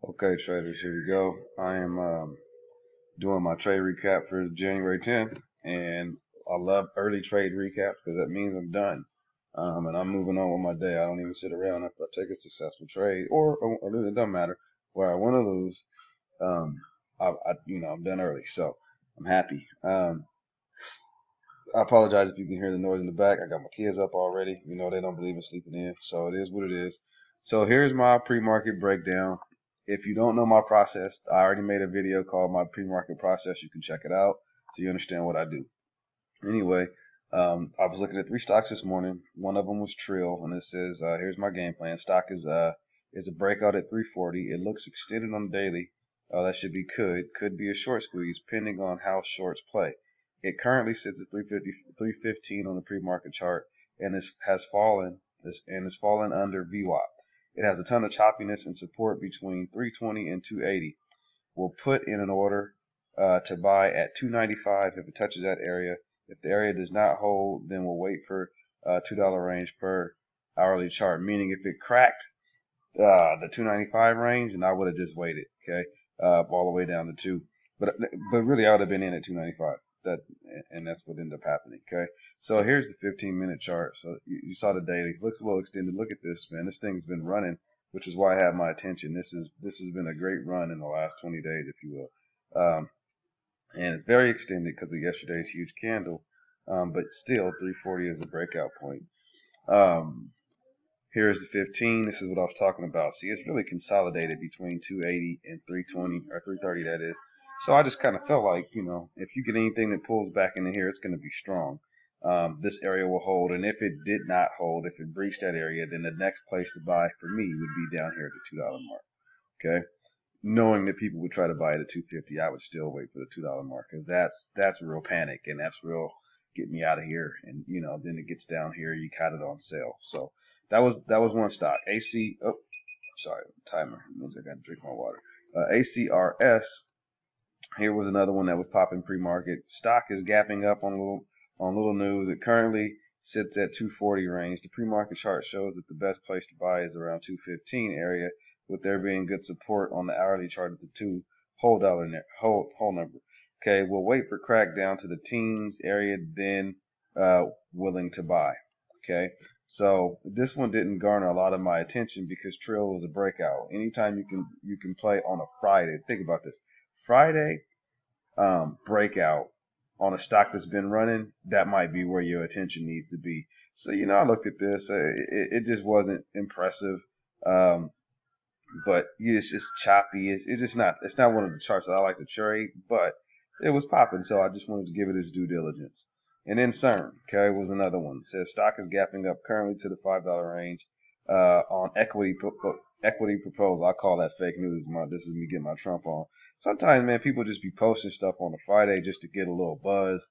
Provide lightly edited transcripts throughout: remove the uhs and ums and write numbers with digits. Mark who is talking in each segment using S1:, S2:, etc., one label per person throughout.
S1: Okay, traders, here we go. I am doing my trade recap for January 10th, and I love early trade recaps because that means I'm done. And I'm moving on with my day. I don't even sit around after I take a successful trade, or it doesn't matter where I win or lose. Um, I'm done early, so I'm happy. I apologize if you can hear the noise in the back. I got my kids up already. You know, they don't believe in sleeping in, so it is what it is. So here's my pre-market breakdown. If you don't know my process, I already made a video called my pre-market process. You can check it out so you understand what I do. Anyway, I was looking at 3 stocks this morning. One of them was TRIL, and it says, here's my game plan. Stock is a breakout at 340. It looks extended on the daily. That should be could be a short squeeze, depending on how shorts play. It currently sits at 350, 315 on the pre-market chart, and has fallen under VWAP. It has a ton of choppiness and support between 320 and 280. We'll put in an order to buy at 295 if it touches that area. If the area does not hold, then we'll wait for $2 range per hourly chart. Meaning, if it cracked the 295 range, then I would have just waited, okay, all the way down to 2. But really, I would have been in at 295. And that's what ended up happening. Okay, so here's the 15-minute chart. So you saw the daily. Looks a little extended. Look at this, man. This thing's been running, which is why I have my attention. This has been a great run in the last 20 days, if you will. And it's very extended because of yesterday's huge candle. But still, 340 is a breakout point. Here's the 15. This is what I was talking about. See, it's really consolidated between 280 and 320 or 330, that is. So I just kind of felt like, if you get anything that pulls back into here, it's going to be strong. This area will hold, and if it did not hold, if it breached that area, then the next place to buy for me would be down here at the $2 mark. Okay, knowing that people would try to buy it at 250, I would still wait for the $2 mark because that's real panic and that's real get me out of here. And then it gets down here, you got it on sale. So that was one stock. AC. Oh, sorry, timer. It means I got to drink my water. ACRS. Here was another one that was popping pre-market. Stock is gapping up on little news. It currently sits at 240 range. The pre-market chart shows that the best place to buy is around 215 area, with there being good support on the hourly chart at the whole number. Okay, we'll wait for crack down to the teens area, then willing to buy. Okay, so this one didn't garner a lot of my attention because TRIL was a breakout. Anytime you can play on a Friday, think about this. Friday breakout on a stock that's been running, that might be where your attention needs to be. So, I looked at this. It just wasn't impressive. But it's just choppy. It's just not. It's not one of the charts that I like to trade. But it was popping, so I just wanted to give it its due diligence. And then CERN, okay, was another one. It says stock is gapping up currently to the $5 range on equity proposal. I call that fake news. This is me getting my Trump on. Sometimes, man, people just be posting stuff on a Friday just to get a little buzz.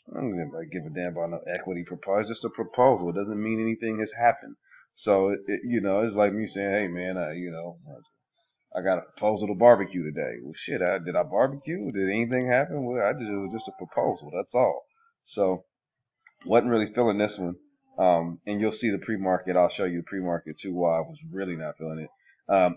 S1: I don't give a damn about no equity proposal. It's just a proposal. It doesn't mean anything has happened. So, it's like me saying, hey, man, I got a proposal to barbecue today. Well, shit, did I barbecue? Did anything happen? Well, it was just a proposal. That's all. So, wasn't really feeling this one. And you'll see the pre-market. I'll show you the pre-market too, why I was really not feeling it.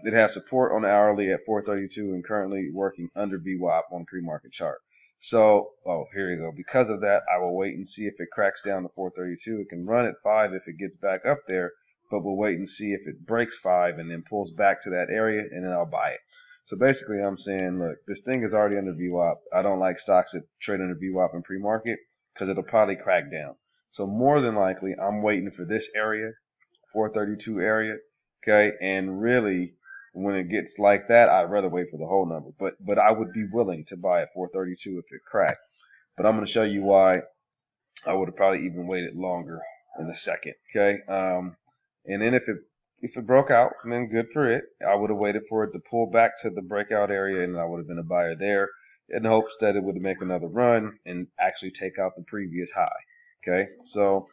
S1: It has support on the hourly at 432 and currently working under VWAP on the pre-market chart. So, here you go. Because of that, I will wait and see if it cracks down to 432. It can run at 5 if it gets back up there, but we'll wait and see if it breaks 5 and then pulls back to that area, and then I'll buy it. So basically, I'm saying, look, this thing is already under VWAP. I don't like stocks that trade under VWAP in pre-market because it'll probably crack down. So more than likely, I'm waiting for this area, 432 area, okay? And really, when it gets like that, I'd rather wait for the whole number. But I would be willing to buy at 432 if it cracked. But I'm going to show you why I would have probably even waited longer in a second, okay? And then if it broke out, then good for it. I would have waited for it to pull back to the breakout area, and I would have been a buyer there in hopes that it would make another run and actually take out the previous high. Okay, so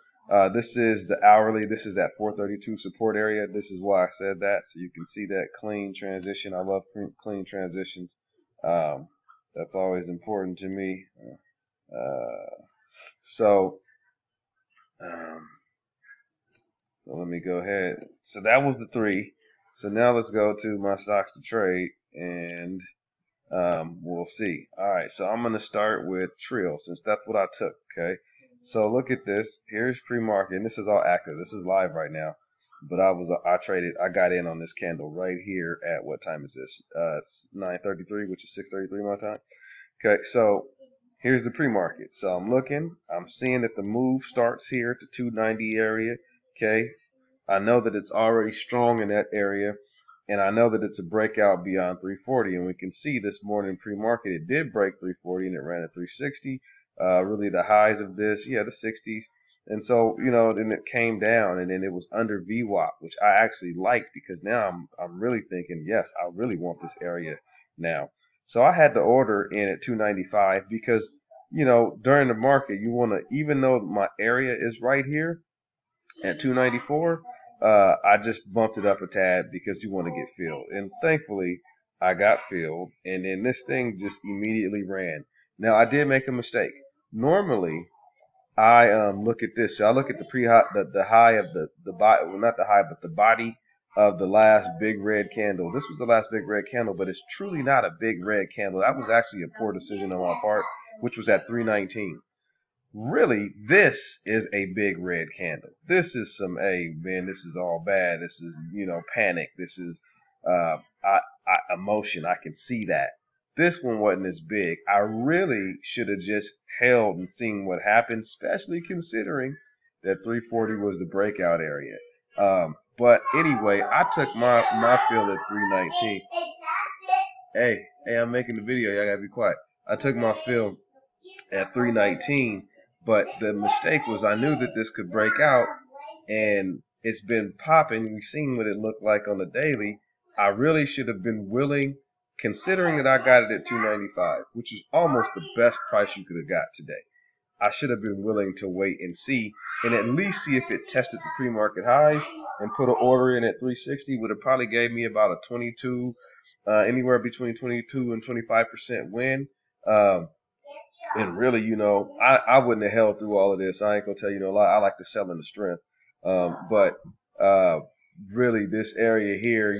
S1: this is the hourly. This is at 432 support area. This is why I said that, so you can see that clean transition. I love clean transitions. That's always important to me. So let me go ahead. So that was the 3. So now let's go to my stocks to trade and we'll see. All right, so I'm going to start with TRIL since that's what I took. Okay, so look at this. Here's pre-market, and this is all active. This is live right now. But I got in on this candle right here at what time is this? It's 9:33, which is 6:33 my time. Okay, so here's the pre-market. So I'm seeing that the move starts here at the 290 area. Okay, I know that it's already strong in that area, and I know that it's a breakout beyond 340. And we can see this morning pre-market, it did break 340 and it ran at 360. Really the highs of this, yeah, the 60s. And so, then it came down and then it was under VWAP, which I actually liked because now I'm really thinking, yes, I really want this area now. So I had to order in at 295 because, during the market, you want to, even though my area is right here at 294, I just bumped it up a tad because you want to get filled. And thankfully, I got filled. And then this thing just immediately ran. Now, I did make a mistake. Normally, I look at this. So I look at the high of the body, well, not the high, but the body of the last big red candle. This was the last big red candle, but it's truly not a big red candle. That was actually a poor decision on my part, which was at 319. Really, this is a big red candle. This is man, this is all bad. This is, panic. This is emotion. I can see that. This one wasn't as big. I really should have just held and seen what happened, especially considering that 340 was the breakout area. But anyway, I took my fill at 319. Hey, I'm making the video. Y'all gotta be quiet. I took my fill at 319. But the mistake was I knew that this could break out, and it's been popping. We've seen what it looked like on the daily. I really should have been willing, considering that I got it at 295, which is almost the best price you could have got today. I should have been willing to wait and see, and at least see if it tested the pre-market highs and put an order in at 360. Would have probably gave me about a 22, anywhere between 22 and 25% win. And really, I wouldn't have held through all of this. I ain't gonna tell you no lie. I like to sell in the strength. But really, this area here,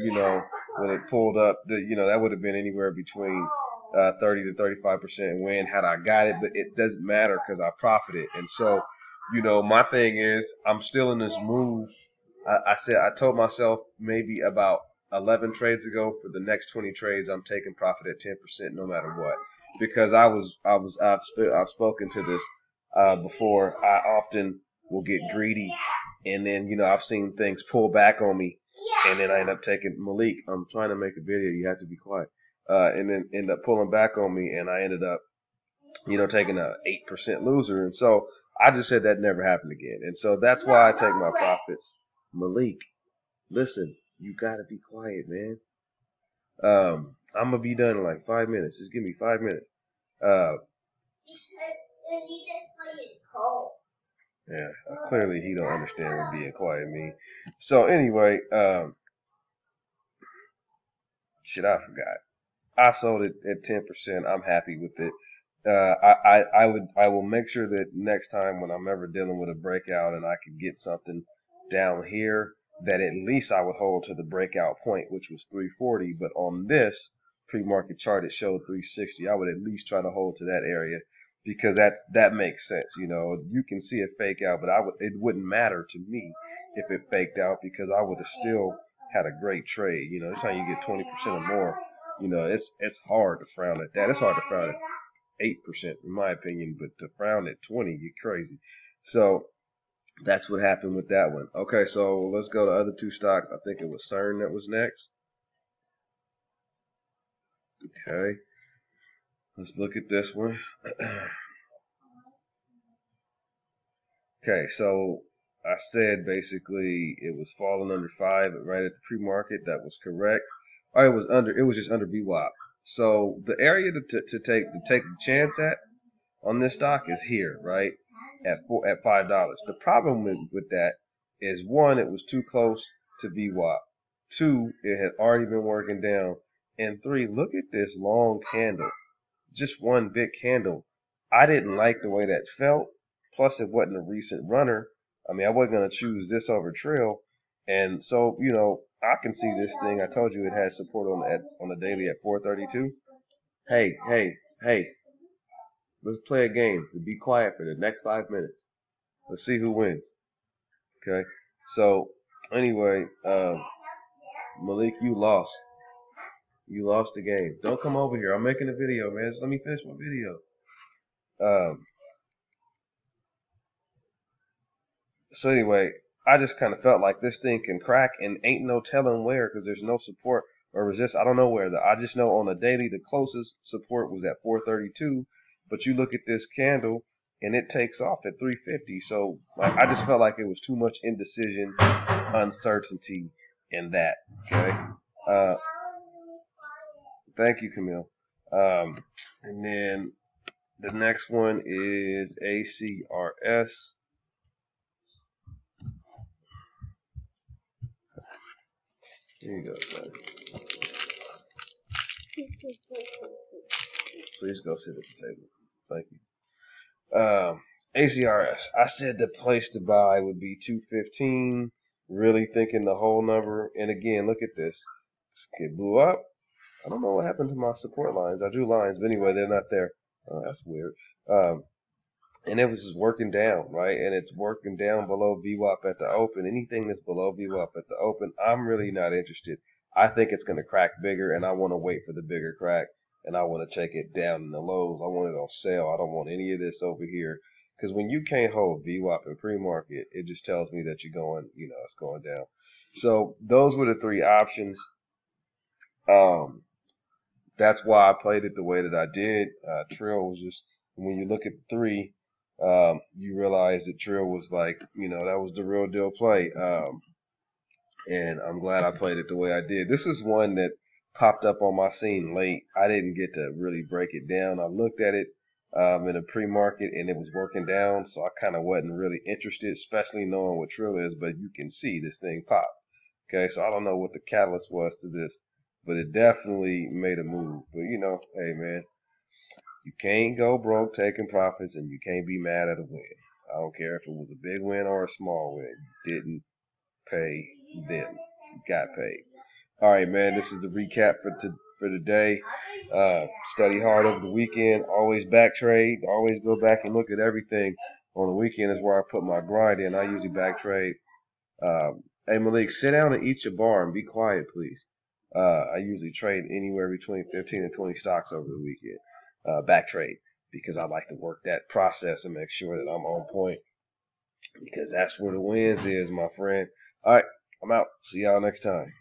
S1: when it pulled up, that would have been anywhere between 30 to 35% win had I got it. But it doesn't matter because I profited. And so, my thing is, I'm still in this move. I told myself maybe about 11 trades ago, for the next 20 trades, I'm taking profit at 10% no matter what. Because I've spoken to this before. I often will get greedy, and then I've seen things pull back on me, and then I end up taking Malik. I'm trying to make a video. You have to be quiet. And then end up pulling back on me, and I ended up taking a 8% loser. And so I just said that never happened again. And so that's why I take my profits. Malik, listen, you gotta be quiet, man. I'm gonna be done in like 5 minutes. Just give me 5 minutes. Yeah, clearly he don't understand what being quiet means. So anyway, shit, I forgot. I sold it at 10%. I'm happy with it. I will make sure that next time when I'm ever dealing with a breakout and I can get something down here, that at least I would hold to the breakout point, which was 340. But on this pre-market chart, it showed 360. I would at least try to hold to that area because that makes sense. You can see it fake out, but it wouldn't matter to me if it faked out because I would have still had a great trade. This time you get 20% or more. It's hard to frown at that. It's hard to frown at 8% in my opinion, but to frown at 20, you're crazy. So that's what happened with that one. Okay, so let's go to other two stocks. I think it was CERN that was next. Okay, let's look at this one. Okay, so I said basically it was falling under 5 right at the pre-market. That was correct. Or it was just under VWAP. So the area to take the chance at on this stock is here, right? At $5. The problem with that is, one, it was too close to VWAP. 2, it had already been working down. And 3, look at this long candle. Just one big candle. I didn't like the way that felt. Plus, it wasn't a recent runner. I mean, I wasn't going to choose this over TRIL. And so, you know, I can see this thing. I told you it has support on the daily at 432. Hey, let's play a game. To be quiet for the next 5 minutes. Let's see who wins. Okay. So anyway, Malik, you lost. You lost the game. Don't come over here. I'm making a video, man. Just let me finish my video. So anyway, I just kind of felt like this thing can crack, and ain't no telling where because there's no support or resist. I don't know where. I just know on the daily the closest support was at 432, but you look at this candle and it takes off at 350. So like, I just felt like it was too much indecision, uncertainty in that. Okay. Thank you, Camille. And then the next one is ACRS. Here you go, son. Please go sit at the table. Thank you. ACRS. I said the place to buy would be 215. Really thinking the whole number. And again, look at this. It blew up. I don't know what happened to my support lines. I drew lines, but anyway, they're not there. Oh, that's weird. And it was just working down, right? And it's working down below VWAP at the open. Anything that's below VWAP at the open, I'm really not interested. I think it's going to crack bigger, and I want to wait for the bigger crack, and I want to take it down in the lows. I want it on sale. I don't want any of this over here. Because when you can't hold VWAP in pre-market, it just tells me that you're going, you know, it's going down. So those were the three options. That's why I played it the way that I did. TRIL was just, when you look at the three, you realize that TRIL was like, you know, that was the real deal play. And I'm glad I played it the way I did. This is one that popped up on my scene late. I didn't get to really break it down. I looked at it in a pre-market and it was working down, so I kind of wasn't really interested, especially knowing what TRIL is, but you can see this thing pop. Okay, so I don't know what the catalyst was to this, but it definitely made a move. But, you know, hey, man, you can't go broke taking profits, and you can't be mad at a win. I don't care if it was a big win or a small win. You didn't pay them. You got paid. All right, man, this is the recap for today. Study hard over the weekend. Always back trade. Always go back and look at everything. On the weekend is where I put my grind in. I usually back trade. Hey, Malik, sit down and eat your bar and be quiet, please. I usually trade anywhere between 15 and 20 stocks over the weekend. Back trade, because I like to work that process and make sure that I'm on point, because that's where the wins is, my friend. All right, I'm out. See y'all next time.